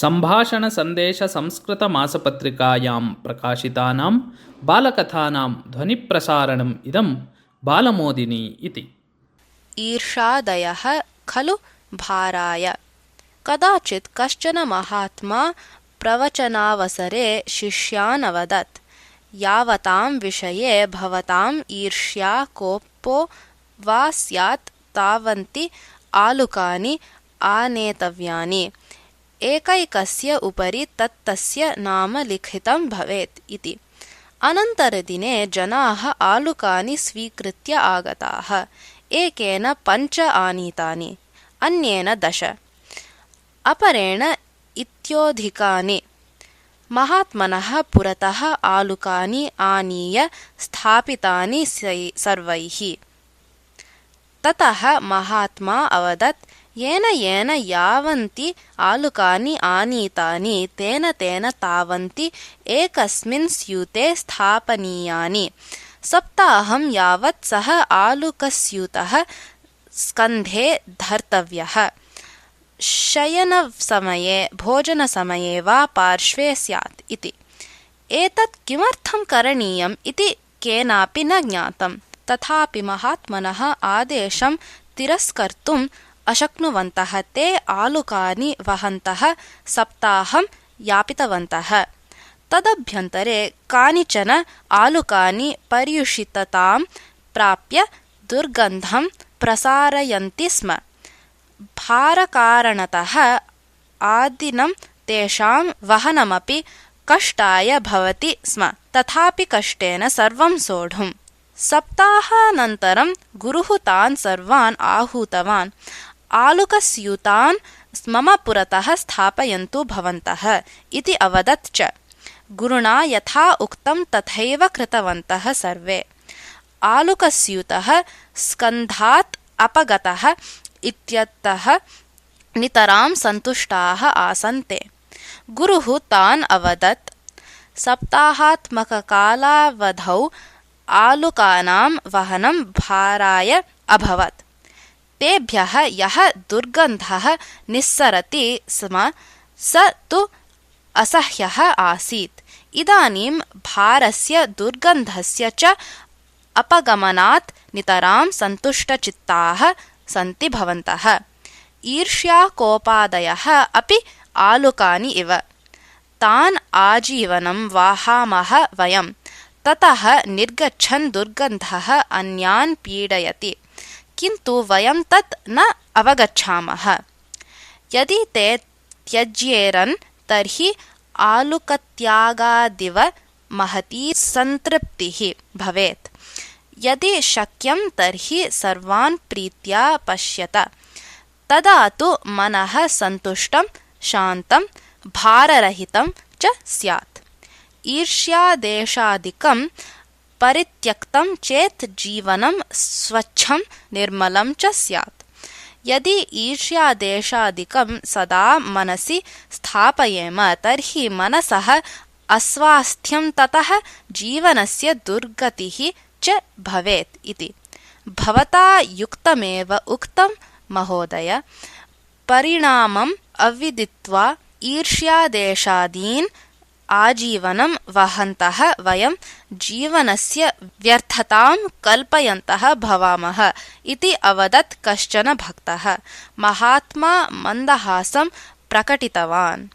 सम्भाषणसन्देशसंस्कृतमासपत्रिकायां प्रकाशितानां बालकथानां ध्वनिप्रसारणम् इदं बालमोदिनी इति। ईर्ष्यादयः खलु भाराय। कदाचित् कश्चन महात्मा प्रवचनावसरे शिष्यान् अवदत्, यावतां विषये भवताम् ईर्ष्या कोपो वा स्यात् तावन्ति आलुकानि आनेतव्यानि। एकैकस्य उपरि तत्तस्य नाम लिखितं भवेत् इति। अनन्तरदिने जनाः आलुकानि स्वीकृत्य आगताः। एकेन 5 आनीतानि, अन्येन 10, अपरेण इत्योधिकानि। महात्मनः पुरतः आलुकानि आनीय स्थापितानि सर्वैः। ततः महात्मा अवदत्, येन येन यावन्ति आलुकानि आनीतानि तेन तेन तावन्ति एकस्मिन् स्यूते स्थापनीयानि। सप्ताहं यावत् सः आलुकस्यूतः स्कन्धे धर्तव्यः। शयनसमये भोजनसमये वा पार्श्वे स्यात् इति। एतत् किमर्थं करणीयम् इति केनापि न ज्ञातम्। तथापि महात्मनः आदेशं तिरस्कर्तुम् अशक्नुवन्तः ते आलुकानि वहन्तः सप्ताहं यापितवन्तः। तदभ्यन्तरे कानिचन आलुकानि पर्युषिततां प्राप्य दुर्गन्धं प्रसारयन्ति स्म। भारकारणतः आदिनं तेषां वहनमपि कष्टाय भवति स्म। तथापि कष्टेन सर्वं सोढुम्। सप्ताहानन्तरं गुरुः तान् सर्वान् आहूतवान्। आलुकस्यूतान् मम पुरतः स्थापयन्तु भवन्तः इति अवदत् च। गुरुणा यथा उक्तं तथैव कृतवन्तः सर्वे। आलुकस्यूतः स्कन्धात् अपगतः इत्यतः नितरां सन्तुष्टाः आसन् ते। गुरुः तान् अवदत्, सप्ताहात्मककालावधौ आलुकानां वहनं भाराय अभवत्। तेभ्यः यः दुर्गन्धः निस्सरति स्म स तु असह्यः आसीत्। इदानीं भारस्य दुर्गन्धस्य च अपगमनात् नितरां सन्तुष्टचित्ताः सन्ति भवन्तः। ईर्ष्याकोपादयः अपि आलुकानि इव। तान् आजीवनं वाहामः वयं। ततः निर्गच्छन् दुर्गन्धः अन्यान् पीडयति, किन्तु वयं तत् न अवगच्छामः। यदि ते त्यज्येरन् तर्हि आलुकत्यागादिव महती सन्तृप्तिः भवेत्। यदि शक्यं तर्हि सर्वान् प्रीत्या पश्यत। तदा तु मनः सन्तुष्टं, शान्तं, भाररहितं च स्यात्। ईर्ष्यादेशादिकं परित्यक्तं चेत् जीवनं स्वच्छं निर्मलं च स्यात्। यदि ईर्ष्यादेशादिकं सदा मनसि स्थापयेम तर्हि मनसः अस्वास्थ्यं ततः जीवनस्य दुर्गतिः च भवेत् इति। भवता युक्तमेव उक्तं महोदय। परिणामम् अविदित्वा ईर्ष्यादेशादीन् आजीवनं वहन्तः वयं जीवनस्य व्यर्थतां कल्पयन्तः भवामः इति अवदत् कश्चन भक्तः। महात्मा मन्दहासं प्रकटितवान्।